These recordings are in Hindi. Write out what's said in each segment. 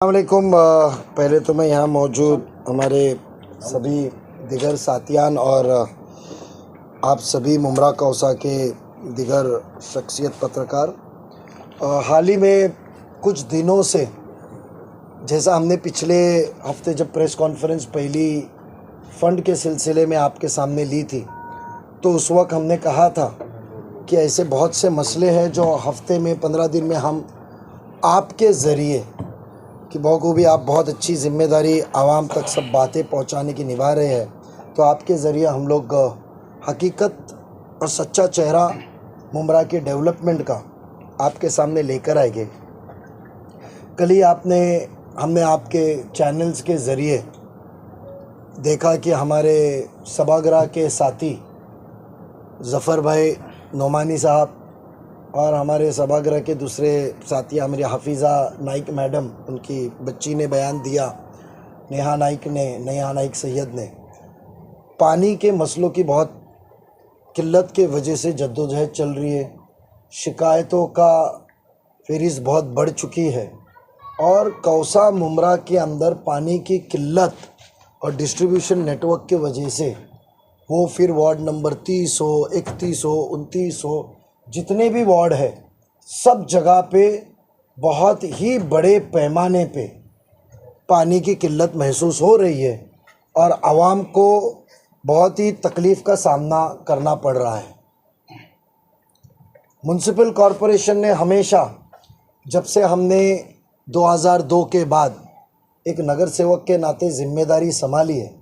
अस्सलामुअलैकुम। पहले तो मैं यहाँ मौजूद हमारे सभी दिगर साथियान और आप सभी मुमरा कौसा के दिगर शख्सियत पत्रकार, हाल ही में कुछ दिनों से जैसा हमने पिछले हफ्ते जब प्रेस कॉन्फ्रेंस पहली फ़ंड के सिलसिले में आपके सामने ली थी, तो उस वक्त हमने कहा था कि ऐसे बहुत से मसले हैं जो हफ्ते में 15 दिन में हम आपके ज़रिए कि बखूबी आप बहुत अच्छी ज़िम्मेदारी आवाम तक सब बातें पहुंचाने की निभा रहे हैं, तो आपके ज़रिए हम लोग हकीकत और सच्चा चेहरा मुमरा के डेवलपमेंट का आपके सामने लेकर आएंगे। कल ही हमने आपके चैनल्स के ज़रिए देखा कि हमारे सभागृह के साथी ज़फ़र भाई नोमानी साहब और हमारे सभागृह के दूसरे साथी हमारी हाफिज़ा नाइक मैडम, उनकी बच्ची ने बयान दिया, नेहा नाइक सैयद ने, पानी के मसलों की बहुत किल्लत के वजह से जद्दोजहद चल रही है। शिकायतों का फ़हरिस्त बहुत बढ़ चुकी है और कौसा मुमरा के अंदर पानी की किल्लत और डिस्ट्रीब्यूशन नेटवर्क के वजह से वो फिर वार्ड नंबर 30 हो, 31 हो, 29 हो, जितने भी वार्ड है सब जगह पे बहुत ही बड़े पैमाने पे पानी की किल्लत महसूस हो रही है और आवाम को बहुत ही तकलीफ़ का सामना करना पड़ रहा है। म्युनिसिपल कॉरपोरेशन ने हमेशा, जब से हमने 2002 के बाद एक नगर सेवक के नाते ज़िम्मेदारी संभाली है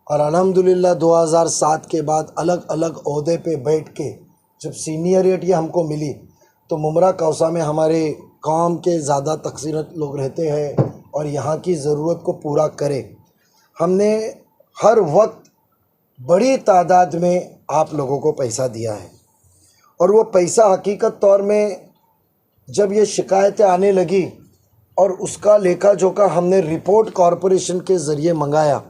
और अल्हम्दुलिल्लाह 2007 के बाद अलग अलग ओहदे पे बैठ के जब सीनियरिटी हमको मिली, तो मुमरा कौसा में हमारे कौम के ज़्यादा तकसीरत लोग रहते हैं और यहाँ की ज़रूरत को पूरा करें। हमने हर वक्त बड़ी तादाद में आप लोगों को पैसा दिया है और वो पैसा हकीकत तौर में जब ये शिकायतें आने लगी और उसका लेखा जोखा हमने रिपोर्ट कॉरपोरेशन के ज़रिए मंगाया,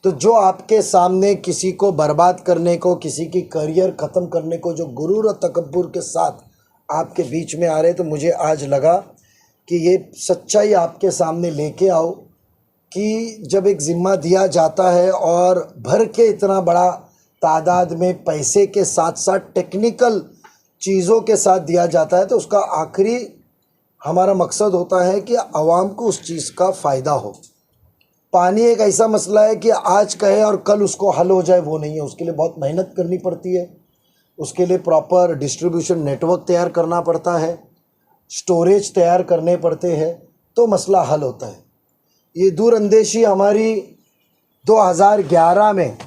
तो जो आपके सामने किसी को बर्बाद करने को, किसी की करियर ख़त्म करने को जो गुरूर और तकब्बुर के साथ आपके बीच में आ रहे, तो मुझे आज लगा कि ये सच्चाई आपके सामने लेके आओ कि जब एक ज़िम्मा दिया जाता है और भर के इतना बड़ा तादाद में पैसे के साथ साथ टेक्निकल चीज़ों के साथ दिया जाता है, तो उसका आखिरी हमारा मकसद होता है कि आवाम को उस चीज़ का फ़ायदा हो। पानी एक ऐसा मसला है कि आज कहे और कल उसको हल हो जाए, वो नहीं है। उसके लिए बहुत मेहनत करनी पड़ती है, उसके लिए प्रॉपर डिस्ट्रीब्यूशन नेटवर्क तैयार करना पड़ता है, स्टोरेज तैयार करने पड़ते हैं, तो मसला हल होता है। ये दूरअंदेशी हमारी 2011 में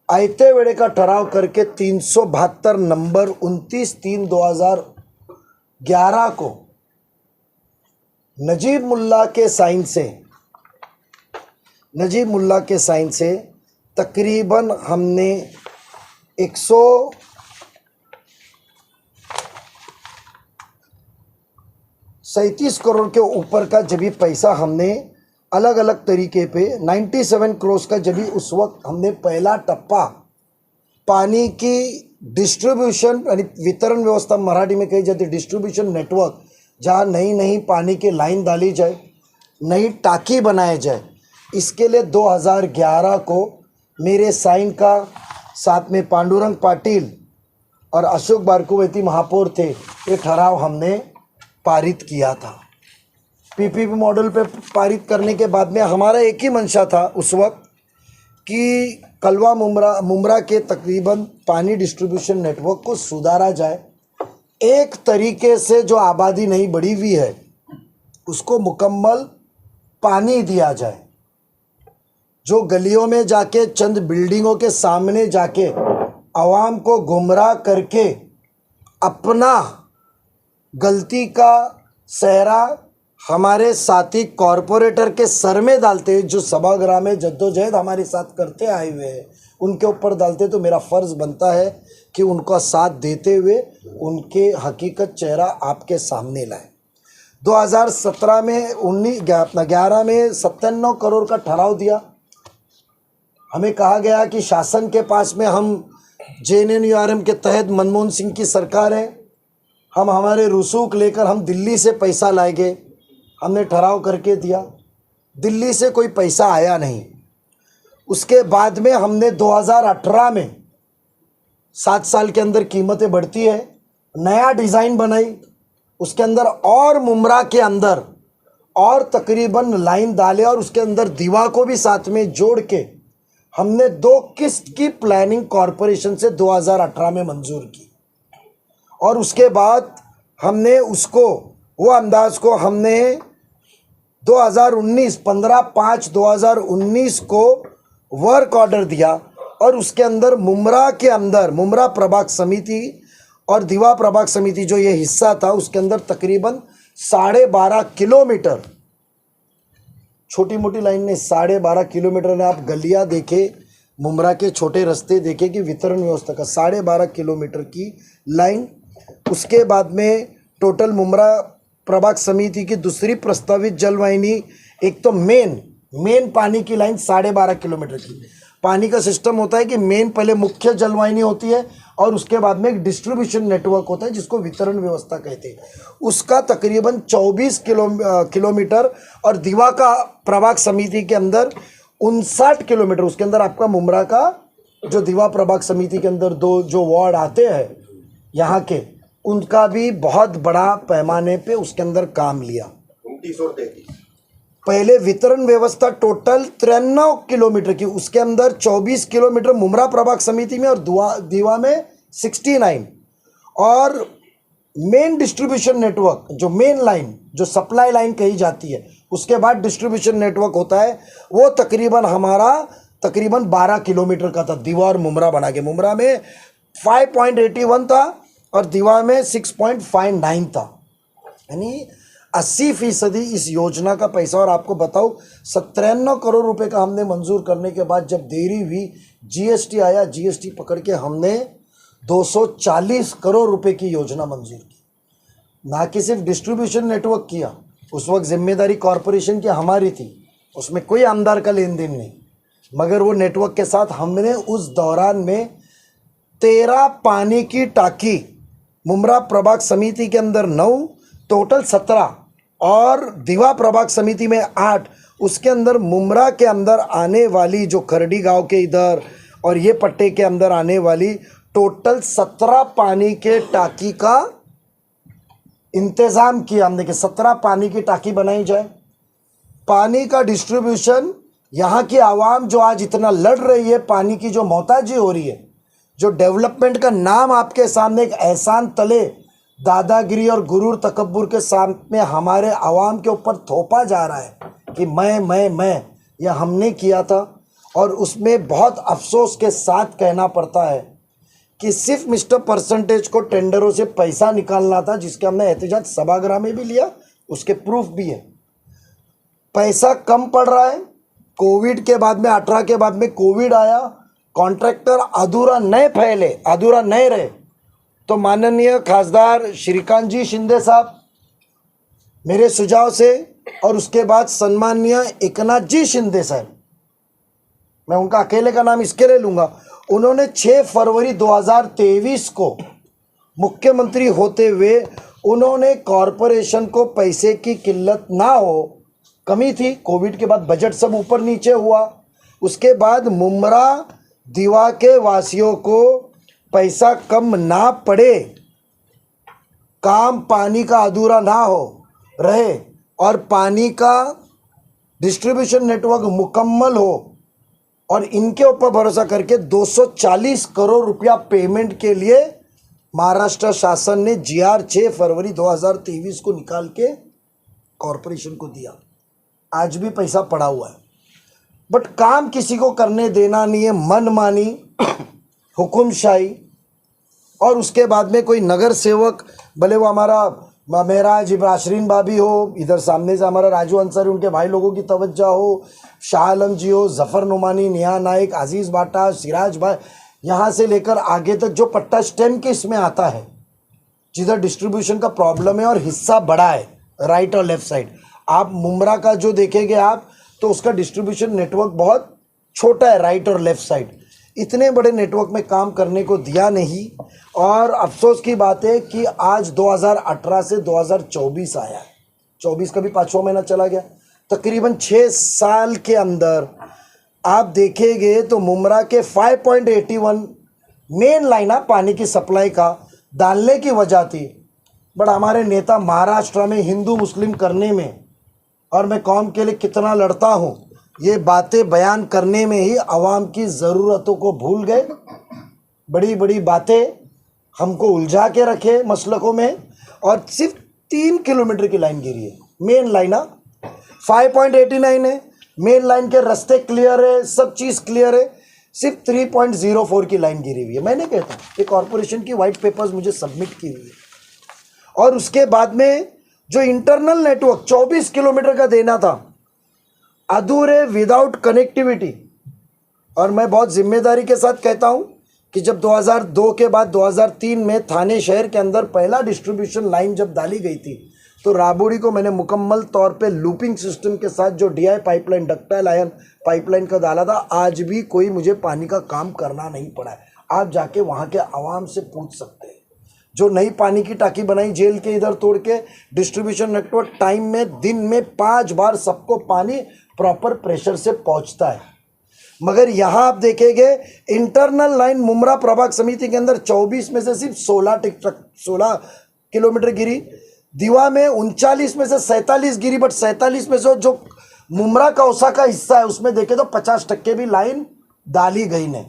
आयते वेड़े का ठहराव करके 372 नंबर 29/3/2011 को नजीब मुल्ला के साइन से तकरीबन हमने 137 करोड़ के ऊपर का जब भी पैसा हमने अलग अलग तरीके पे 97 करोड़ का जब भी उस वक्त हमने पहला टप्पा पानी की डिस्ट्रीब्यूशन यानी वितरण व्यवस्था मराठी में कही जाती है, डिस्ट्रीब्यूशन नेटवर्क, जहाँ नई पानी की लाइन डाली जाए, नई टाँकी बनाई जाए, इसके लिए 2011 को मेरे साइन का साथ में पांडुरंग पाटिल और अशोक बारकुवैती महापौर थे, ये ठहराव हमने पारित किया था। पीपीपी मॉडल पे पारित करने के बाद में हमारा एक ही मंशा था उस वक्त कि कलवा मुमरा के तकरीबन पानी डिस्ट्रीब्यूशन नेटवर्क को सुधारा जाए। एक तरीके से जो आबादी नहीं बढ़ी हुई है उसको मुकम्मल पानी दिया जाए। जो गलियों में जाके चंद बिल्डिंगों के सामने जाके आवाम को गुमराह करके अपना गलती का सहरा हमारे साथी कॉरपोरेटर के सर में डालते, जो सभागृह में जद्दोजहद हमारे साथ करते आए हुए हैं उनके ऊपर डालते, तो मेरा फ़र्ज़ बनता है कि उनका साथ देते हुए उनके हकीकत चेहरा आपके सामने लाए। 2017 में 11 में 97 करोड़ का ठहराव दिया। हमें कहा गया कि शासन के पास में हम JNNURM के तहत मनमोहन सिंह की सरकार है, हम हमारे रसूख लेकर हम दिल्ली से पैसा लाएंगे, हमने ठहराव करके दिया, दिल्ली से कोई पैसा आया नहीं। उसके बाद में हमने 2018 में 7 साल के अंदर कीमतें बढ़ती है, नया डिज़ाइन बनाई, उसके अंदर और मुमरा के अंदर और तकरीबन लाइन डाले और उसके अंदर दीवा को भी साथ में जोड़ के हमने 2 किस्त की प्लानिंग कॉरपोरेशन से 2018 में मंजूर की। और उसके बाद हमने उसको वो अंदाज को हमने 15/5/2019 को वर्क ऑर्डर दिया और उसके अंदर मुमरा के अंदर मुमरा प्रभाग समिति और दीवा प्रभाग समिति जो ये हिस्सा था उसके अंदर तकरीबन 12.5 किलोमीटर, छोटी मोटी लाइन में 12.5 किलोमीटर ने आप गलियां देखे, मुमरा के छोटे रास्ते देखे कि वितरण व्यवस्था का 12.5 किलोमीटर की लाइन। उसके बाद में टोटल मुमरा प्रभाग समिति की दूसरी प्रस्तावित जलवाहिनी, एक तो मेन पानी की लाइन 12.5 किलोमीटर की। पानी का सिस्टम होता है कि मेन पहले मुख्य जलवाहिनी होती है और उसके बाद में एक डिस्ट्रीब्यूशन नेटवर्क होता है जिसको वितरण व्यवस्था कहते हैं, उसका तकरीबन 24 किलोमीटर और दीवा का प्रभाग समिति के अंदर 59 किलोमीटर। उसके अंदर आपका मुमरा का जो दीवा प्रभाग समिति के अंदर 2 जो वार्ड आते हैं यहाँ के, उनका भी बहुत बड़ा पैमाने पे उसके अंदर काम लिया। 29 और 33 पहले वितरण व्यवस्था टोटल 93 किलोमीटर की, उसके अंदर 24 किलोमीटर मुमरा प्रभाग समिति में और दीवा में 69, और मेन डिस्ट्रीब्यूशन नेटवर्क जो मेन लाइन जो सप्लाई लाइन कही जाती है, उसके बाद डिस्ट्रीब्यूशन नेटवर्क होता है, वो तकरीबन हमारा 12 किलोमीटर का था दीवा और मुमरा बना के। मुमरा में 5.81 था और दीवा में 6.59 था, यानी 80% इस योजना का पैसा। और आपको बताऊं 97 करोड़ रुपए का हमने मंजूर करने के बाद जब देरी हुई, जीएसटी आया, जीएसटी पकड़ के हमने 240 करोड़ रुपए की योजना मंजूर की। ना कि सिर्फ डिस्ट्रीब्यूशन नेटवर्क किया, उस वक्त जिम्मेदारी कॉरपोरेशन की हमारी थी, उसमें कोई आमदार का लेन देन नहीं, मगर वो नेटवर्क के साथ हमने उस दौरान में 13 पानी की टाकी, मुमरा प्रभाग समिति के अंदर 9, टोटल 17 और दीवा प्रभाग समिति में 8, उसके अंदर मुमरा के अंदर आने वाली जो खरडी गांव के इधर और ये पट्टे के अंदर आने वाली टोटल 17 पानी के टाकी का इंतज़ाम किया हमने कि 17 पानी की टाकी बनाई जाए। पानी का डिस्ट्रीब्यूशन, यहाँ की आवाम जो आज इतना लड़ रही है, पानी की जो मोहताजी हो रही है, जो डेवलपमेंट का नाम आपके सामने एक एहसान तले दादागिरी और गुरूर तकब्बुर के सामने हमारे आवाम के ऊपर थोपा जा रहा है कि मैं यह हमने किया था। और उसमें बहुत अफसोस के साथ कहना पड़ता है कि सिर्फ मिस्टर परसेंटेज को टेंडरों से पैसा निकालना था, जिसके हमने एहतजाज सभागृह में भी लिया, उसके प्रूफ भी है। पैसा कम पड़ रहा है, कोविड के बाद में 18 के बाद में कोविड आया, कॉन्ट्रैक्टर अधूरा नहीं रहे, तो माननीय खासदार श्रीकांत जी शिंदे साहब मेरे सुझाव से और उसके बाद सम्माननीय एकनाथ जी शिंदे साहब, मैं उनका अकेले का नाम इसके लिए लूँगा, उन्होंने 6 फरवरी 2023 को मुख्यमंत्री होते हुए उन्होंने कॉरपोरेशन को पैसे की किल्लत ना हो, कमी थी, कोविड के बाद बजट सब ऊपर नीचे हुआ, उसके बाद मुमरा दीवा के वासियों को पैसा कम ना पड़े, काम पानी का अधूरा ना हो रहे और पानी का डिस्ट्रीब्यूशन नेटवर्क मुकम्मल हो, और इनके ऊपर भरोसा करके 240 करोड़ रुपया पेमेंट के लिए महाराष्ट्र शासन ने GR 6 फरवरी 2023 को निकाल के कॉरपोरेशन को दिया। आज भी पैसा पड़ा हुआ है, बट काम किसी को करने देना नहीं है, मनमानी, हुकुमशाही। और उसके बाद में कोई नगर सेवक, भले वो हमारा महराज इब्राशरीन बाबी हो, इधर सामने से हमारा राजू अंसारी, उनके भाई लोगों की तवज्जो हो, शाह आलम जी हो, जफ़र नुमानी, निया नाइक, अजीज़ बाटा, सिराज भाई, यहाँ से लेकर आगे तक जो पट्टा स्टेम के इसमें आता है, जिधर डिस्ट्रीब्यूशन का प्रॉब्लम है और हिस्सा बड़ा है राइट और लेफ़्ट साइड। आप मुमरा का जो देखेंगे आप, तो उसका डिस्ट्रीब्यूशन नेटवर्क बहुत छोटा है राइट और लेफ़्ट साइड, इतने बड़े नेटवर्क में काम करने को दिया नहीं। और अफसोस की बात है कि आज 2018 से 2024 आया है, 24 का भी 5वां महीना चला गया, तकरीबन 6 साल के अंदर आप देखेंगे तो मुमरा के 5.81 मेन लाइन पानी की सप्लाई का डालने की वजह थी। बट हमारे नेता महाराष्ट्र में हिंदू मुस्लिम करने में और मैं कौम के लिए कितना लड़ता हूँ, ये बातें बयान करने में ही आवाम की ज़रूरतों को भूल गए। बड़ी बड़ी बातें हमको उलझा के रखे मसलकों में, और सिर्फ 3 किलोमीटर की लाइन गिरी है। मेन लाइन 5.89 है, मेन लाइन के रास्ते क्लियर है, सब चीज़ क्लियर है, सिर्फ 3.04 की लाइन गिरी हुई है। मैंने कहता हूँ ये कॉरपोरेशन की वाइट पेपर्स मुझे सबमिट की हुई है। और उसके बाद में जो इंटरनल नेटवर्क 24 किलोमीटर का देना था, अधूरे विदाउट कनेक्टिविटी। और मैं बहुत जिम्मेदारी के साथ कहता हूं कि जब 2002 के बाद 2003 में थाने शहर के अंदर पहला डिस्ट्रीब्यूशन लाइन जब डाली गई थी, तो राबोड़ी को मैंने मुकम्मल तौर पे लूपिंग सिस्टम के साथ जो DI pipeline, ductile ion pipeline का डाला था। आज भी कोई मुझे पानी का काम करना नहीं पड़ा है। आप जाके वहाँ के आवाम से पूछ सकते हैं। जो नई पानी की टाकी बनाई जेल के इधर तोड़ के, डिस्ट्रीब्यूशन नेटवर्क टाइम में दिन में 5 बार सबको पानी प्रॉपर प्रेशर से पहुंचता है। मगर यहाँ आप देखेंगे इंटरनल लाइन मुमरा प्रभाग समिति के अंदर 24 में से सिर्फ 16 किलोमीटर गिरी। दीवा में 39 में से 47 गिरी, बट 47 में से जो मुमरा कौसा का हिस्सा है उसमें देखे तो 50% भी लाइन डाली गई नहीं।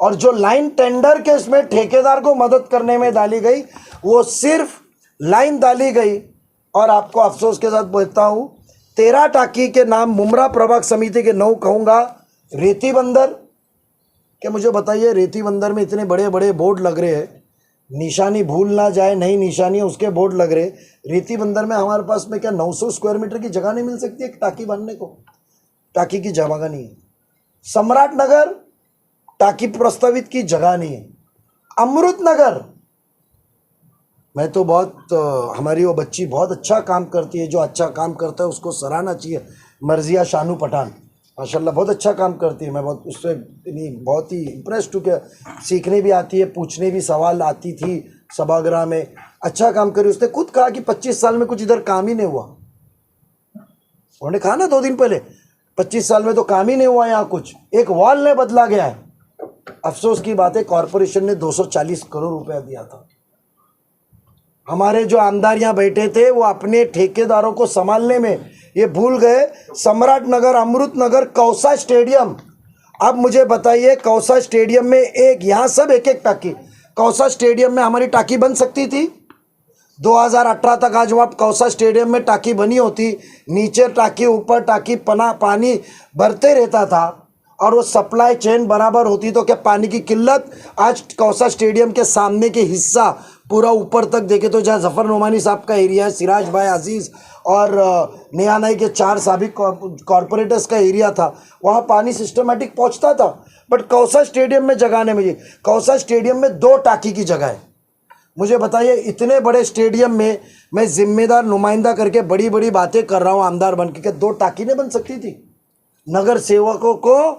और जो लाइन टेंडर के इसमें ठेकेदार को मदद करने में डाली गई, वो सिर्फ लाइन डाली गई। और आपको अफसोस के साथ बोलता हूँ, 13 टाकी के नाम मुमरा प्रभाग समिति के 9 कहूँगा। रेती बंदर के मुझे बताइए, रेती बंदर में इतने बड़े बड़े बोर्ड लग रहे हैं, निशानी भूल ना जाए, नई निशानी उसके बोर्ड लग रहे। रेती बंदर में हमारे पास में क्या 900 स्क्वायर मीटर की जगह नहीं मिल सकती एक टाकी बनने को? टाकी की जगह नहीं है। सम्राट नगर टाकी प्रस्तावित की जगह नहीं है। अमृत नगर मैं तो बहुत हमारी वो बच्ची बहुत अच्छा काम करती है, जो अच्छा काम करता है उसको सराहना चाहिए। मर्जिया शानू पठान माशाल्लाह बहुत अच्छा काम करती है। मैं बहुत उससे बहुत ही इम्प्रेस्ड हूँ कि सीखने भी आती है, पूछने भी सवाल आती थी सभागृह में। अच्छा काम करी। उसने खुद कहा कि 25 साल में कुछ इधर काम ही नहीं हुआ। उन्होंने कहा ना 2 दिन पहले, 25 साल में तो काम ही नहीं हुआ यहाँ कुछ, एक वॉल ने बदला गया है। अफसोस की बात है कॉरपोरेशन ने 240 करोड़ रुपया दिया था। हमारे जो आमदार यहाँ बैठे थे वो अपने ठेकेदारों को संभालने में ये भूल गए। सम्राट नगर, अमृत नगर, कौसा स्टेडियम। अब मुझे बताइए कौसा स्टेडियम में एक यहाँ सब एक एक टाकी, कौसा स्टेडियम में हमारी टाकी बन सकती थी 2018 तक। आज वहाँ कौसा स्टेडियम में टाकी बनी होती, नीचे टाकी ऊपर टाकी, पानी भरते रहता था और वो सप्लाई चेन बराबर होती, तो क्या पानी की किल्लत? आज कौसा स्टेडियम के सामने के हिस्सा पूरा ऊपर तक देखे तो जहाँ जफ़र नोमानी साहब का एरिया है, सिराज भाई अजीज़ और नियानाई के 4 साबिक कॉरपोरेटर्स का एरिया था, वहाँ पानी सिस्टमेटिक पहुँचता था। बट कौसा स्टेडियम में जगह नहीं मिली। कौसा स्टेडियम में 2 टाकी की जगह है। मुझे बताइए इतने बड़े स्टेडियम में मैं जिम्मेदार नुमाइंदा करके बड़ी बड़ी बातें कर रहा हूँ आमदार बन के, 2 टाकी नहीं बन सकती थी? नगर सेवकों को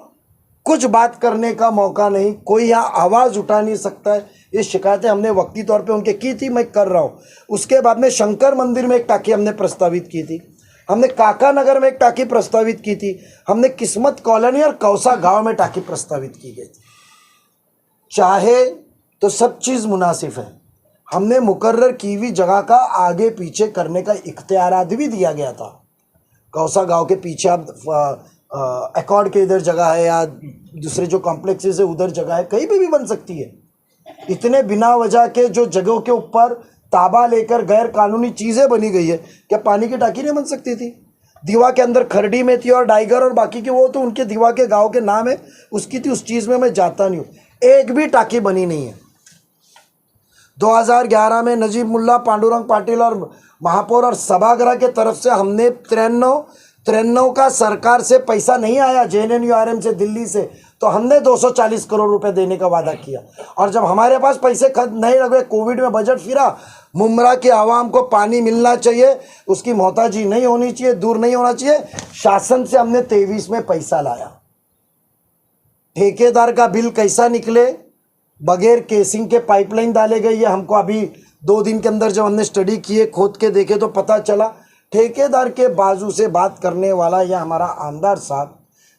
कुछ बात करने का मौका नहीं, कोई यहाँ आवाज़ उठा नहीं सकता है। ये शिकायतें हमने वक्ती तौर पे उनके की थी, मैं कर रहा हूँ। उसके बाद में शंकर मंदिर में एक टाकी हमने प्रस्तावित की थी, हमने काका नगर में एक टाकी प्रस्तावित की थी, हमने किस्मत कॉलोनी और कौसा गांव में टाकी प्रस्तावित की गई थी। चाहे तो सब चीज़ मुनासिब है। हमने मुकर्रर की हुई जगह का आगे पीछे करने का इख्तियारात भी दिया गया था। कौसा गांव के पीछे आप अकॉर्ड के इधर जगह है या दूसरे जो कॉम्प्लेक्सेस है उधर जगह है, कहीं भी बन सकती है। इतने बिना वजह के जो जगहों के ऊपर ताबा लेकर गैर कानूनी चीज़ें बनी गई है, क्या पानी की टाकी नहीं बन सकती थी? दीवा के अंदर खरडी में थी और डाइगर और बाकी के वो तो उनके दीवा के गांव के नाम है उसकी थी, उस चीज़ में मैं जाता नहीं हूँ। एक भी टाकी बनी नहीं है। 2011 में नजीब मुल्ला, पांडुरंग पाटिल और महापौर और सभागृह के तरफ से हमने 93 का सरकार से पैसा नहीं आया JNNURM से दिल्ली से, तो हमने 240 करोड़ रुपए देने का वादा किया। और जब हमारे पास पैसे नहीं लगे, कोविड में बजट फिरा, मुमरा के आवाम को पानी मिलना चाहिए, उसकी मोहताजी नहीं होनी चाहिए, दूर नहीं होना चाहिए, शासन से हमने 23 में पैसा लाया। ठेकेदार का बिल कैसा निकले, बगैर केसिंग के पाइपलाइन डाले गई है। हमको अभी 2 दिन के अंदर जब हमने स्टडी किए, खोद के देखे तो पता चला ठेकेदार के बाजू से बात करने वाला यह हमारा आमदार साहब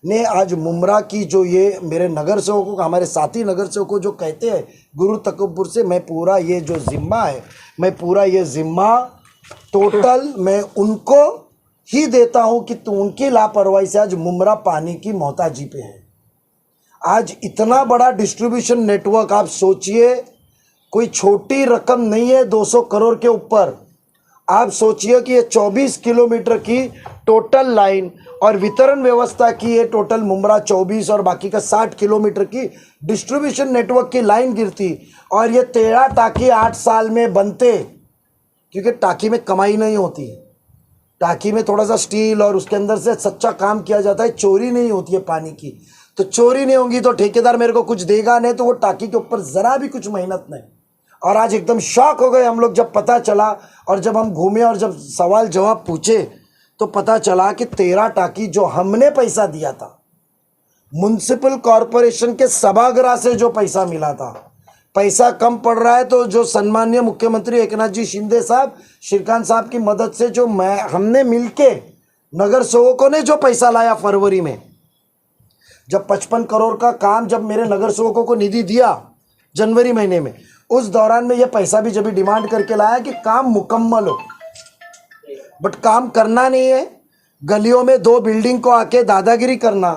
ने आज मुमरा की जो ये मेरे नगर सेवकों को, हमारे साथी नगर सेवकों जो कहते हैं गुरु तकब्बुर से, मैं पूरा ये जो ज़िम्मा है, मैं पूरा ये ज़िम्मा टोटल मैं उनको ही देता हूँ कि तो उनकी लापरवाही से आज मुमरा पानी की मोहताजी पे है। आज इतना बड़ा डिस्ट्रीब्यूशन नेटवर्क, आप सोचिए कोई छोटी रकम नहीं है, 200 करोड़ के ऊपर। आप सोचिए कि ये 24 किलोमीटर की टोटल लाइन और वितरण व्यवस्था की ये टोटल मुमरा 24 और बाकी का 60 किलोमीटर की डिस्ट्रीब्यूशन नेटवर्क की लाइन गिरती, और ये 13 टाकी 8 साल में बनते, क्योंकि टाकी में कमाई नहीं होती है, टाकी में थोड़ा सा स्टील और उसके अंदर से सच्चा काम किया जाता है, चोरी नहीं होती है पानी की। तो चोरी नहीं होगी तो ठेकेदार मेरे को कुछ देगा नहीं, तो वो टाकी के ऊपर ज़रा भी कुछ मेहनत नहीं। और आज एकदम शॉक हो गए हम लोग जब पता चला, और जब हम घूमे और जब सवाल जवाब पूछे तो पता चला कि 13 टाकी जो हमने पैसा दिया था, म्युनिसिपल कॉरपोरेशन के सभागृह से जो पैसा मिला था, पैसा कम पड़ रहा है, तो जो सम्माननीय मुख्यमंत्री एकनाथ जी शिंदे साहब, श्रीकांत साहब की मदद से जो हमने मिलके नगर सेवकों ने जो पैसा लाया फरवरी में, जब 55 करोड़ का काम जब मेरे नगर सेवकों को निधि दिया जनवरी महीने में, उस दौरान में ये पैसा भी जब डिमांड करके लाया कि काम मुकम्मल हो, बट काम करना नहीं है, गलियों में 2 बिल्डिंग को आके दादागिरी करना।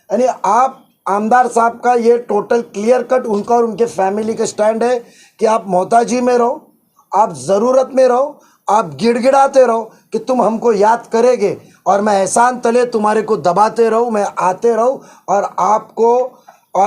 यानी आप आमदार साहब का ये टोटल क्लियर कट उनका और उनके फैमिली का स्टैंड है कि आप मोहताजी में रहो, आप ज़रूरत में रहो, आप गिड़गिड़ाते रहो कि तुम हमको याद करेंगे और मैं एहसान तले तुम्हारे को दबाते रहूँ, मैं आते रहूँ और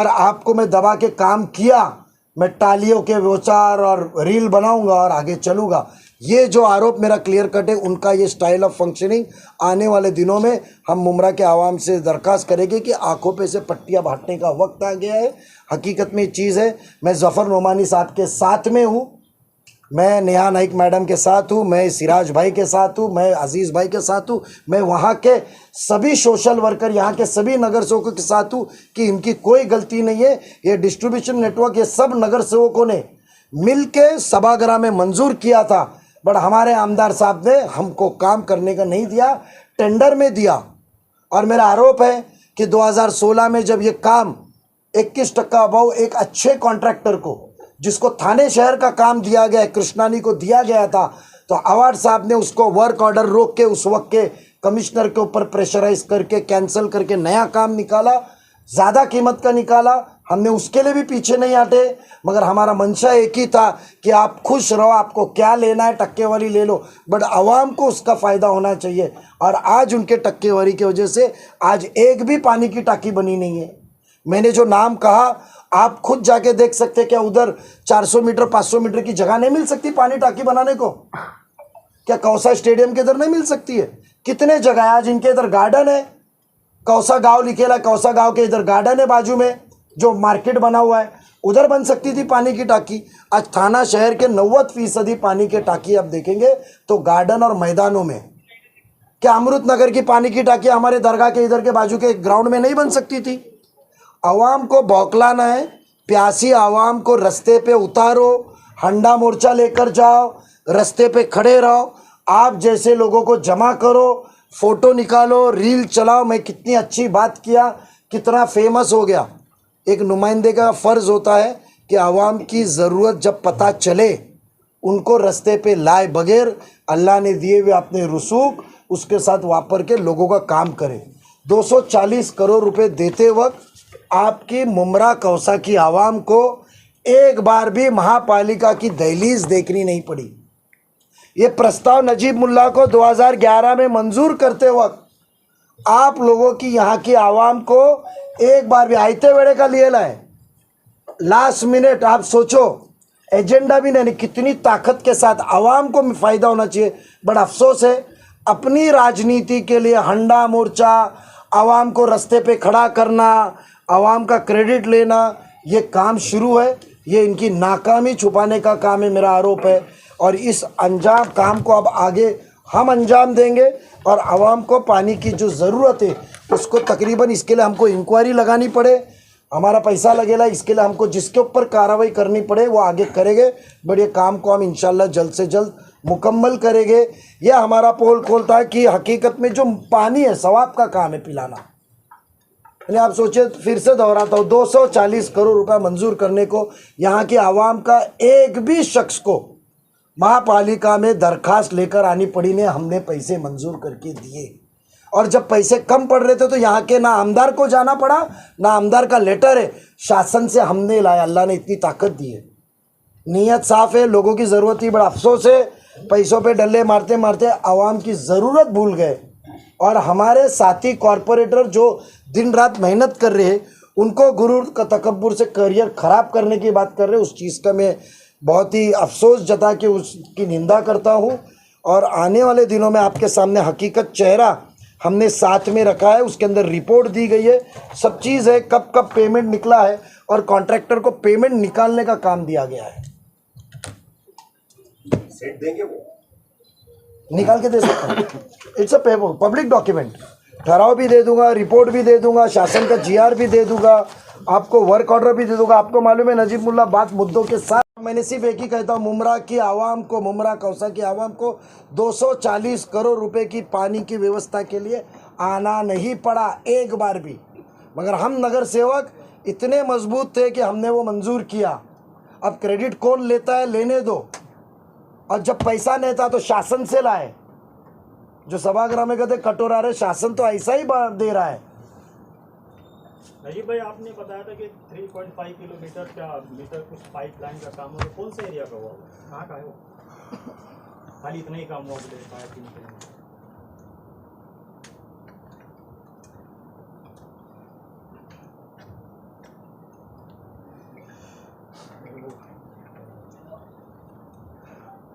आपको मैं दबा के काम किया, मैं टालियों के विचार और रील बनाऊंगा और आगे चलूँगा। ये जो आरोप मेरा क्लियर कट है, उनका ये स्टाइल ऑफ फंक्शनिंग आने वाले दिनों में हम मुमरा के आवाम से दरख्वास्त करेंगे कि आंखों पे से पट्टियां बांटने का वक्त आ गया है। हकीकत में ये चीज़ है, मैं ज़फ़र नोमानी साहब के साथ में हूँ, मैं नेहा नाइक मैडम के साथ हूँ, मैं सिराज भाई के साथ हूँ, मैं अजीज़ भाई के साथ हूँ, मैं वहाँ के सभी सोशल वर्कर, यहाँ के सभी नगर सेवकों के साथ हूँ कि इनकी कोई गलती नहीं है। ये डिस्ट्रीब्यूशन नेटवर्क ये सब नगर सेवकों ने मिल के सभागृह में मंजूर किया था, बट हमारे आमदार साहब ने हमको काम करने का नहीं दिया, टेंडर में दिया। और मेरा आरोप है कि 2016 में जब ये काम 21% अभाव एक अच्छे कॉन्ट्रैक्टर को, जिसको थाने शहर का काम दिया गया, कृष्णानी को दिया गया था, तो अवार्ड साहब ने उसको वर्क ऑर्डर रोक के उस वक्त के कमिश्नर के ऊपर प्रेशराइज करके कैंसिल करके नया काम निकाला, ज़्यादा कीमत का निकाला। हमने उसके लिए भी पीछे नहीं हटे, मगर हमारा मंशा एक ही था कि आप खुश रहो, आपको क्या लेना है टक्केवारी ले लो, बट आवाम को उसका फ़ायदा होना चाहिए। और आज उनके टक्केवारी की वजह से आज एक भी पानी की टाकी बनी नहीं है। मैंने जो नाम कहा आप खुद जाके देख सकते, क्या उधर 400 मीटर 500 मीटर की जगह नहीं मिल सकती पानी टाकी बनाने को? क्या कौसा स्टेडियम के इधर नहीं मिल सकती है? कितने जगह आज इनके इधर गार्डन है, कौसा गांव लिखेला, कौसा गांव के इधर गार्डन है बाजू में जो मार्केट बना हुआ है, उधर बन सकती थी पानी की टाकी। आज थाना शहर के 90% पानी की टाकी आप देखेंगे तो गार्डन और मैदानों में। क्या अमृत नगर की पानी की टाकी हमारे दरगाह के इधर के बाजू के ग्राउंड में नहीं बन सकती थी? आवाम को बौखलाना है, प्यासी आवाम को रास्ते पे उतारो, हंडा मोर्चा लेकर जाओ, रास्ते पे खड़े रहो, आप जैसे लोगों को जमा करो, फ़ोटो निकालो, रील चलाओ, मैं कितनी अच्छी बात किया, कितना फेमस हो गया। एक नुमाइंदे का फ़र्ज़ होता है कि आवाम की ज़रूरत जब पता चले उनको रास्ते पे लाए बगैर अल्लाह ने दिए हुए अपने रसूख उसके साथ वापर के लोगों का काम करे। 240 करोड़ रुपए देते वक्त आपकी मुमरा कौसा की आवाम को एक बार भी महापालिका की दहलीज देखनी नहीं पड़ी। ये प्रस्ताव नजीब मुल्ला को 2011 में मंजूर करते वक्त आप लोगों की यहाँ की आवाम को एक बार भी आयते वेड़े का लिए लाए, लास्ट मिनट। आप सोचो, एजेंडा भी नहीं, कितनी ताकत के साथ आवाम को फ़ायदा होना चाहिए। बड़ा अफसोस है, अपनी राजनीति के लिए हंडा मोर्चा, आवाम को रास्ते पे खड़ा करना, आवाम का क्रेडिट लेना, ये काम शुरू है। ये इनकी नाकामी छुपाने का काम है, मेरा आरोप है। और इस अंजाम काम को अब आगे हम अंजाम देंगे और आवाम को पानी की जो ज़रूरत है उसको तकरीबन, इसके लिए हमको इंक्वायरी लगानी पड़े, हमारा पैसा लगेगा, इसके लिए हमको जिसके ऊपर कार्रवाई करनी पड़े वो आगे करेंगे। बट ये काम को हम इंशाल्लाह जल्द से जल्द मुकम्मल करेंगे। यह हमारा पोल खोलता है कि हकीकत में जो पानी है सवाब का काम है पिलाना। यानी आप सोचिए, फिर से दोहराता हूँ, 240 करोड़ रुपए मंजूर करने को यहाँ की आवाम का एक भी शख्स को महापालिका में दरखास्त लेकर आनी पड़ी ने, हमने पैसे मंजूर करके दिए। और जब पैसे कम पड़ रहे थे तो यहाँ के ना आमदार को जाना पड़ा, ना आमदार का लेटर है, शासन से हमने लाया। अल्लाह ने इतनी ताकत दी है, नीयत साफ है, लोगों की ज़रूरत ही। बड़ा अफसोस है, पैसों पे डल्ले मारते मारते आवाम की ज़रूरत भूल गए। और हमारे साथी कॉरपोरेटर जो दिन रात मेहनत कर रहे हैं, उनको गुरूर का तकब्बुर से करियर ख़राब करने की बात कर रहे हैं। उस चीज़ का मैं बहुत ही अफसोस जता के उसकी निंदा करता हूँ। और आने वाले दिनों में आपके सामने हकीकत चेहरा हमने साथ में रखा है, उसके अंदर रिपोर्ट दी गई है, सब चीज़ है, कब कब पेमेंट निकला है और कॉन्ट्रैक्टर को पेमेंट निकालने का काम दिया गया है। सेट देंगे वो, निकाल के दे सकते हैं, it's a paper public document. ठहराव भी दे दूंगा, रिपोर्ट भी दे दूंगा, शासन का GR भी दे दूंगा, आपको वर्क ऑर्डर भी दे दूंगा। आपको मालूम है नजीब मुल्ला बात मुद्दों के साथ, मैंने सिर्फ एक ही कहता हूँ, मुमरा की आवाम को, मुमरा कौसा की आवाम को 240 करोड़ रुपए की पानी की व्यवस्था के लिए आना नहीं पड़ा एक बार भी। मगर हम नगर सेवक इतने मजबूत थे कि हमने वो मंजूर किया। अब क्रेडिट कौन लेता है, लेने दो। और जब पैसा नहीं था तो शासन से लाए। जो सभागृह में कहते कटोरा रहे, शासन तो ऐसा ही दे रहा है। नजीब भाई, आपने बताया था कि 3.5 किलोमीटर का मीटर कुछ पाइपलाइन का काम हो, कौन से एरिया का हुआ, कहाँ का है वो? खाली इतना ही काम हुआ बोले पाइप।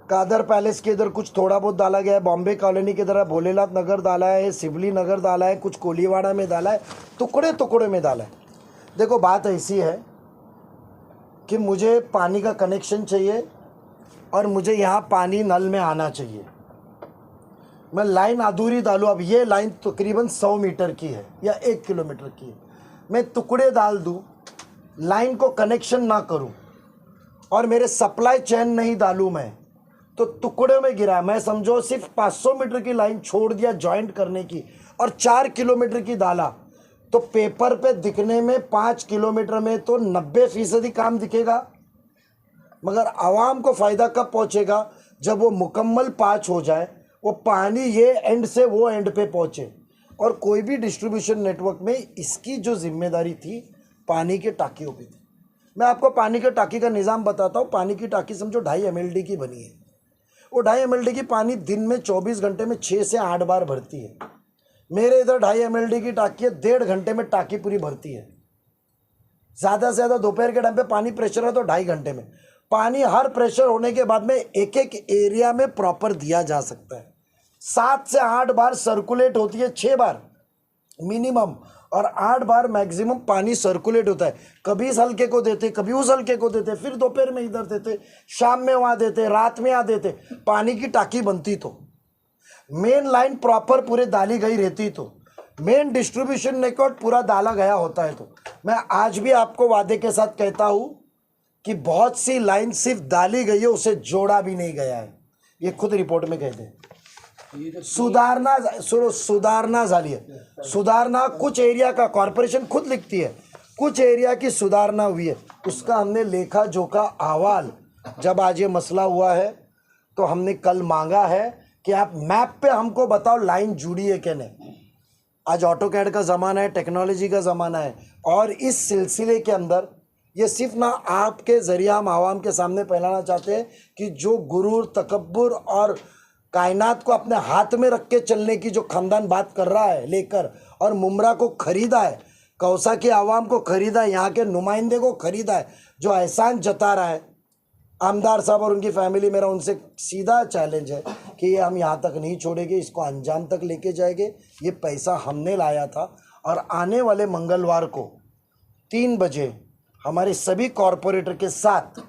कादर पैलेस के इधर कुछ थोड़ा बहुत डाला गया है, बॉम्बे कॉलोनी की तरह भोलेनाथ नगर डाला है, सिवली नगर डाला है, कुछ कोलीवाड़ा में डाला है, टुकड़े टुकड़े में डाला है। देखो बात ऐसी है कि मुझे पानी का कनेक्शन चाहिए और मुझे यहाँ पानी नल में आना चाहिए। मैं लाइन अधूरी डालूँ, अब ये लाइन तकरीबन 100 मीटर की है या 1 किलोमीटर की है, मैं टुकड़े डाल दूँ, लाइन को कनेक्शन ना करूँ और मेरे सप्लाई चेन नहीं डालूँ मैं, तो टुकड़े में गिरा। मैं समझो सिर्फ 500 मीटर की लाइन छोड़ दिया जॉइंट करने की और 4 किलोमीटर की डाला, तो पेपर पे दिखने में 5 किलोमीटर में तो 90% काम दिखेगा। मगर आवाम को फ़ायदा कब पहुंचेगा, जब वो मुकम्मल पाँच हो जाए, वो पानी ये एंड से वो एंड पे पहुंचे। और कोई भी डिस्ट्रीब्यूशन नेटवर्क में इसकी जो जिम्मेदारी थी पानी की टाँकियों पे थी। मैं आपको पानी की टाँकी का निज़ाम बताता हूँ। पानी की टाँकी समझो 2.5 mld की बनी है। वो 2.5 mld की पानी दिन में 24 घंटे में 6 से 8 बार भरती है। मेरे इधर 2.5 mld की टाँकी है, 1.5 घंटे में टाँकी पूरी भरती है। ज़्यादा से ज़्यादा दोपहर के टाइम पे पानी प्रेशर है तो 2.5 घंटे में पानी हर प्रेशर होने के बाद में एक एक एरिया में प्रॉपर दिया जा सकता है। 7 से 8 बार सर्कुलेट होती है, 6 बार मिनिमम और 8 बार मैक्सिमम पानी सर्कुलेट होता है। कभी इस हल्के को देते, कभी उस हल्के को देते, फिर दोपहर में इधर देते, शाम में वहाँ देते, रात में यहाँ देते। पानी की टाँकी बनती तो मेन लाइन प्रॉपर पूरे डाली गई रहती, तो मेन डिस्ट्रीब्यूशन नेटवर्क पूरा डाला गया होता है। तो मैं आज भी आपको वादे के साथ कहता हूँ कि बहुत सी लाइन सिर्फ डाली गई है, उसे जोड़ा भी नहीं गया है। ये खुद रिपोर्ट में कहते हैं। सुधारना झाली है, सुधारना कुछ एरिया का कॉरपोरेशन खुद लिखती है, कुछ एरिया की सुधारना हुई है। उसका हमने लेखा जोखा अहवाल, जब आज ये मसला हुआ है तो हमने कल मांगा है कि आप मैप पे हमको बताओ लाइन जुड़ी है क्या नहीं। आज ऑटोकैड का ज़माना है, टेक्नोलॉजी का ज़माना है, और इस सिलसिले के अंदर ये सिर्फ ना आपके ज़रिए हम आवाम के सामने फैलाना चाहते हैं कि जो गुरूर, तकब्बुर और कायनात को अपने हाथ में रख के चलने की जो ख़ानदान बात कर रहा है लेकर, और मुमरा को ख़रीदा है, कौसा की आवाम को ख़रीदा है, यहाँ के नुमाइंदे को ख़रीदा है, जो एहसान जता रहा है आमदार साहब और उनकी फैमिली। मेरा उनसे सीधा चैलेंज है कि ये हम यहाँ तक नहीं छोड़ेंगे, इसको अंजाम तक लेके जाएंगे। ये पैसा हमने लाया था और आने वाले मंगलवार को 3 बजे हमारे सभी कॉरपोरेटर के साथ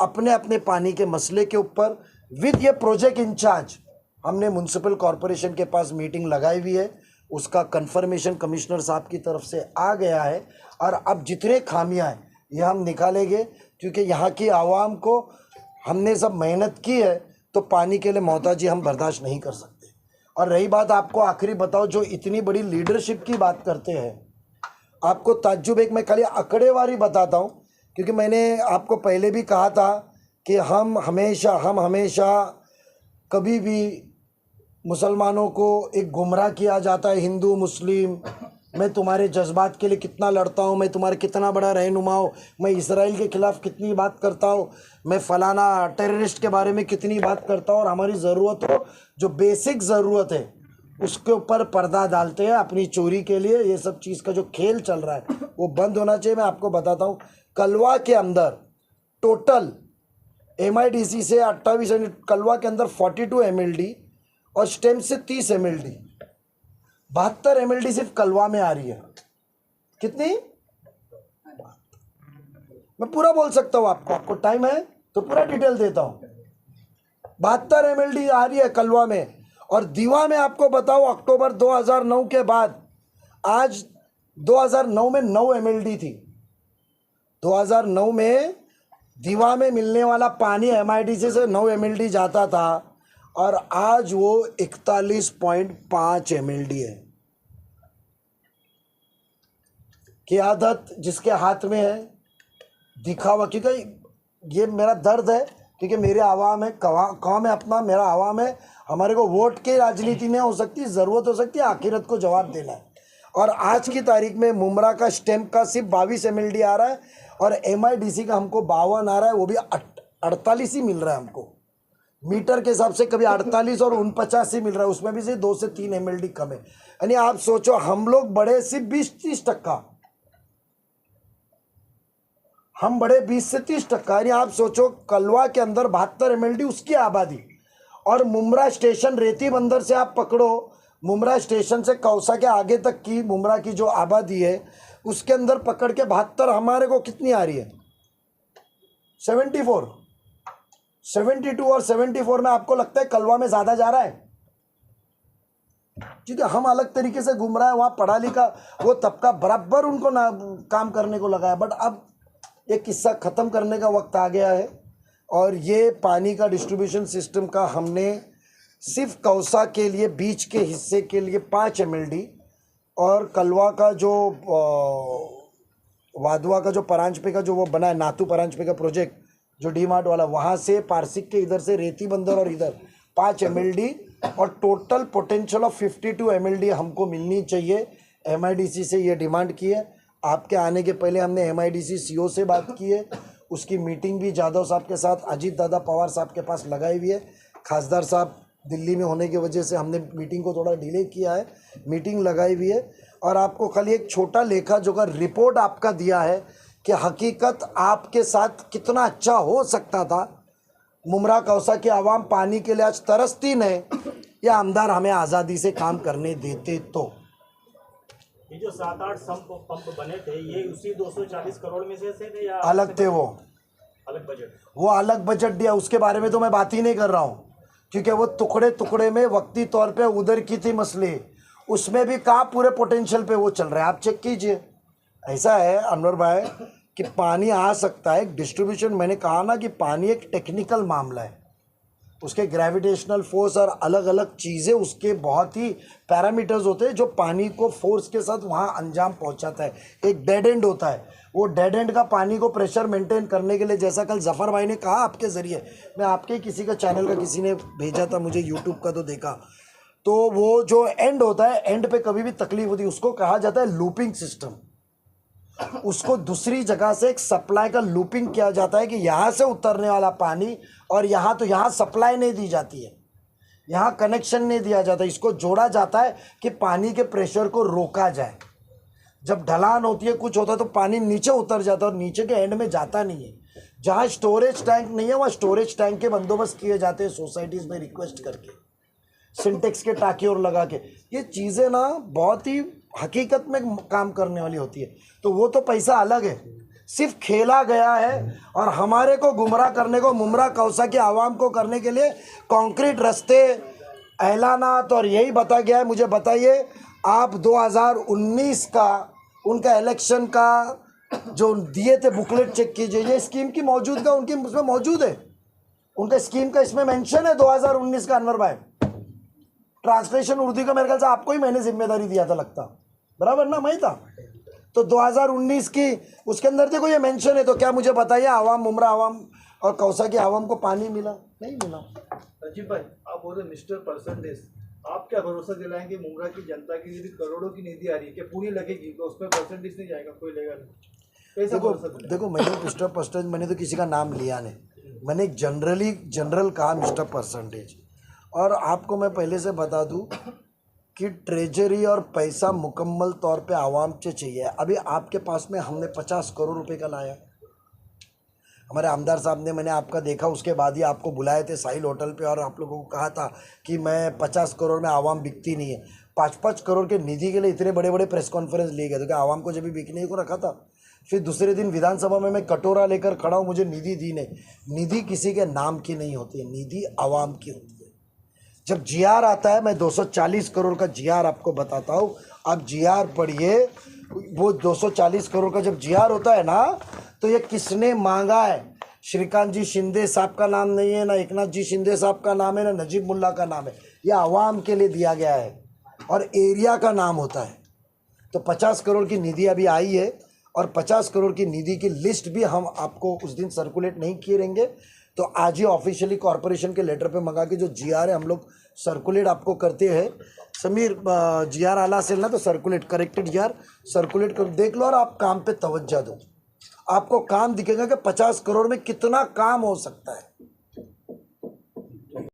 अपने अपने पानी के मसले के ऊपर विद ये प्रोजेक्ट इंचार्ज हमने म्युनिसिपल कॉरपोरेशन के पास मीटिंग लगाई हुई है। उसका कंफर्मेशन कमिश्नर साहब की तरफ से आ गया है और अब जितने खामियां हैं ये हम निकालेंगे, क्योंकि यहाँ की आवाम को हमने सब मेहनत की है, तो पानी के लिए मोहताजी हम बर्दाश्त नहीं कर सकते। और रही बात, आपको आखिरी बताओ, जो इतनी बड़ी लीडरशिप की बात करते हैं, आपको ताज्जुब एक मैं खाली आंकड़ेवारी बताता हूँ, क्योंकि मैंने आपको पहले भी कहा था कि हम हमेशा कभी भी मुसलमानों को एक गुमराह किया जाता है, हिंदू मुस्लिम, मैं तुम्हारे जज्बात के लिए कितना लड़ता हूँ, मैं तुम्हारे कितना बड़ा रहनुमा हूँ, मैं इसराइल के ख़िलाफ़ कितनी बात करता हूँ, मैं फ़लाना टेररिस्ट के बारे में कितनी बात करता हूँ, और हमारी ज़रूरत हो, जो बेसिक ज़रूरत है उसके ऊपर पर्दा डालते हैं अपनी चोरी के लिए। ये सब चीज़ का जो खेल चल रहा है वो बंद होना चाहिए। मैं आपको बताता हूँ, कलवा के अंदर टोटल MIDC से 28 कलवा के अंदर 42 MLD और स्टेम से 30 MLD, 72 MLD सिर्फ कलवा में आ रही है। कितनी? मैं पूरा बोल सकता हूँ, आपको टाइम है तो पूरा डिटेल देता हूँ। 72 MLD आ रही है कलवा में। और दीवा में आपको बताओ, अक्टूबर 2009 के बाद आज 2009 में 9 MLD थी। 2009 में दीवा में मिलने वाला पानी MIDC से 9 MLD जाता था, और आज वो 41.5 MLD है। क़ियादत जिसके हाथ में है, दिखावा, क्योंकि ये मेरा दर्द है, क्योंकि मेरे आवाम है, कौम है अपना, मेरा आवाम है, हमारे को वोट की राजनीति नहीं हो सकती, ज़रूरत हो सकती है आखिरत को जवाब देना है। और आज की तारीख में मुमरा का स्टेम्प का सिर्फ 22 MLD आ रहा है, और MIDC का हमको 52 आ रहा है, वो भी 48 ही मिल रहा है हमको। मीटर के हिसाब से कभी 48 और 49 ही मिल रहा है, उसमें भी सिर्फ 2 से 3 MLD कम है। यानी आप सोचो, हम लोग बड़े सिर्फ 20-30%, हम बड़े 20 से 30%। यानी आप सोचो, कलवा के अंदर 72 MLD उसकी आबादी, और मुमरा स्टेशन रेती बंदर से आप पकड़ो, मुमरा स्टेशन से कौसा के आगे तक की मुमरा की जो आबादी है उसके अंदर पकड़ के 72, हमारे को कितनी आ रही है? 74, 72 और 74 में आपको लगता है कलवा में ज़्यादा जा रहा है? ठीक है, हम अलग तरीके से घूम रहा है, वहाँ पढ़ा लिखा वो तबका बराबर उनको ना काम करने को लगा है। बट अब ये किस्सा ख़त्म करने का वक्त आ गया है, और ये पानी का डिस्ट्रीब्यूशन सिस्टम का हमने सिर्फ कौसा के लिए, बीच के हिस्से के लिए 5 MLD, और कलवा का जो वादवा का जो परांजपे का जो वो बना है, नातू परांजपे का प्रोजेक्ट जो DMART वाला, वहाँ से पारसिक के इधर से रेती बंदर और इधर 5 MLD, और टोटल पोटेंशियल ऑफ 52 MLD हमको मिलनी चाहिए। MIDC से ये डिमांड की है। आपके आने के पहले हमने MIDC CO से बात की है, उसकी मीटिंग भी जाधव साहब के साथ, अजीत दादा पवार साहब के पास लगाई हुई है। खासदार साहब दिल्ली में होने की वजह से हमने मीटिंग को थोड़ा डिले किया है, मीटिंग लगाई हुई है। और आपको खाली एक छोटा लेखा जोखा रिपोर्ट आपका दिया है कि हकीकत आपके साथ कितना अच्छा हो सकता था। मुमरा कौसा की आवाम पानी के लिए आज तरसती नहीं, या आमदार हमें आज़ादी से काम करने देते तो। ये जो 7-8 पंप बने थे, ये उसी 240 करोड़ में से थे या अलग थे? वो अलग बजट, वो अलग बजट दिया, उसके बारे में तो मैं बात ही नहीं कर रहा हूँ, क्योंकि वो टुकड़े टुकड़े में वक्ती तौर पे उधर की थी मसले, उसमें भी कहाँ पूरे पोटेंशियल पे वो चल रहा है, आप चेक कीजिए। ऐसा है अनवर भाई कि पानी आ सकता है, डिस्ट्रीब्यूशन, मैंने कहा ना कि पानी एक टेक्निकल मामला है, उसके ग्रेविटेशनल फोर्स और अलग अलग चीज़ें, उसके बहुत ही पैरामीटर्स होते हैं जो पानी को फोर्स के साथ वहाँ अंजाम पहुँचाता है। एक डेड एंड होता है, वो डेड एंड का पानी को प्रेशर मेंटेन करने के लिए, जैसा कल जफ़र भाई ने कहा आपके ज़रिए, मैं आपके किसी का चैनल का किसी ने भेजा था मुझे, यूट्यूब का तो देखा, तो वो जो एंड होता है, एंड पे कभी भी तकलीफ होती है, उसको कहा जाता है लूपिंग सिस्टम। उसको दूसरी जगह से एक सप्लाई का लूपिंग किया जाता है कि यहाँ से उतरने वाला पानी, और यहाँ तो यहाँ सप्लाई नहीं दी जाती है, यहाँ कनेक्शन नहीं दिया जाता, इसको जोड़ा जाता है कि पानी के प्रेशर को रोका जाए। जब ढलान होती है, कुछ होता है, तो पानी नीचे उतर जाता है और नीचे के एंड में जाता नहीं है। जहाँ स्टोरेज टैंक नहीं है, वहाँ स्टोरेज टैंक के बंदोबस्त किए जाते हैं सोसाइटीज़ में रिक्वेस्ट करके, सिंटेक्स के टाँके और लगा के। ये चीज़ें ना बहुत ही हकीकत में काम करने वाली होती है। तो वो तो पैसा अलग है, सिर्फ खेला गया है, और हमारे को गुमराह करने को, मुमरा कौसा की आवाम को करने के लिए कंक्रीट रास्ते, ऐलानात, और यही बता गया है। मुझे बताइए, आप 2019 का उनका इलेक्शन का जो दिए थे बुकलेट चेक कीजिए, ये स्कीम की मौजूदगा उनकी उसमें मौजूद है। उनका स्कीम का इसमें मेंशन है 2019 का अनवर भाई। ट्रांसलेशन उर्दू का मेरे ख्याल से आपको ही मैंने जिम्मेदारी दिया था लगता, बराबर ना, मैं ही था। तो 2019 की उसके अंदर देखो ये मेंशन है। तो क्या मुझे बताइए आवाम, मुमरा आवाम और कौसा की आवाम को पानी मिला? नहीं मिला। अजीब भाई, आप बोल रहे मिस्टर परसेंटेज, आप क्या भरोसा दिलाएंगे मुमरा की जनता के लिए भी करोड़ों की निधि आ रही है, क्या पूरी लगेगी तो उसमें परसेंटेज नहीं जाएगा, कोई लेगा नहीं? कैसा भरोसा दिलाएंगे? देखो मैंने मिस्टर परसेंटेज, मैंने तो किसी का नाम लिया नहीं, मैंने एक जनरल कहा मिस्टर परसेंटेज। और आपको मैं पहले से बता दूं कि ट्रेजरी और पैसा मुकम्मल तौर पे आवाम से चाहिए। अभी आपके पास में हमने 50 करोड़ रुपए का लाया, हमारे आमदार साहब ने, मैंने आपका देखा, उसके बाद ही आपको बुलाए थे साहिल होटल पे और आप लोगों को कहा था कि मैं 50 करोड़ में आवाम बिकती नहीं है। 5-5 करोड़ के निधि के लिए इतने बड़े बड़े प्रेस कॉन्फ्रेंस लिए गए, तो क्या आवाम को जब भी बिकने को रखा था? फिर दूसरे दिन विधानसभा में मैं कटोरा लेकर खड़ा हूँ, मुझे निधि दी नहीं। निधि किसी के नाम की नहीं होती है, निधि आवाम की होती है। जब जीआर आता है, मैं 240 करोड़ का जीआर आपको बताता हूँ, आप जीआर पढ़िए। वो 240 करोड़ का जब जीआर होता है ना, तो ये किसने मांगा है? श्रीकांत जी शिंदे साहब का नाम नहीं है, ना एकनाथ जी शिंदे साहब का नाम है, ना नजीब मुल्ला का नाम है। ये आवाम के लिए दिया गया है और एरिया का नाम होता है। तो 50 करोड़ की निधि अभी आई है और 50 करोड़ की निधि की लिस्ट भी हम आपको उस दिन सर्कुलेट नहीं किए रहेंगे। तो आज ही ऑफिशियली कॉरपोरेशन के लेटर पे मंगा के जो जीआर है हम लोग सर्कुलेट आपको करते हैं। समीर जीआर आला से ना, तो सर्कुलेट करेक्टेड जीआर सर्कुलेट कर देख लो और आप काम पे तवज्जो दो। आपको काम दिखेगा कि 50 करोड़ में कितना काम हो सकता है।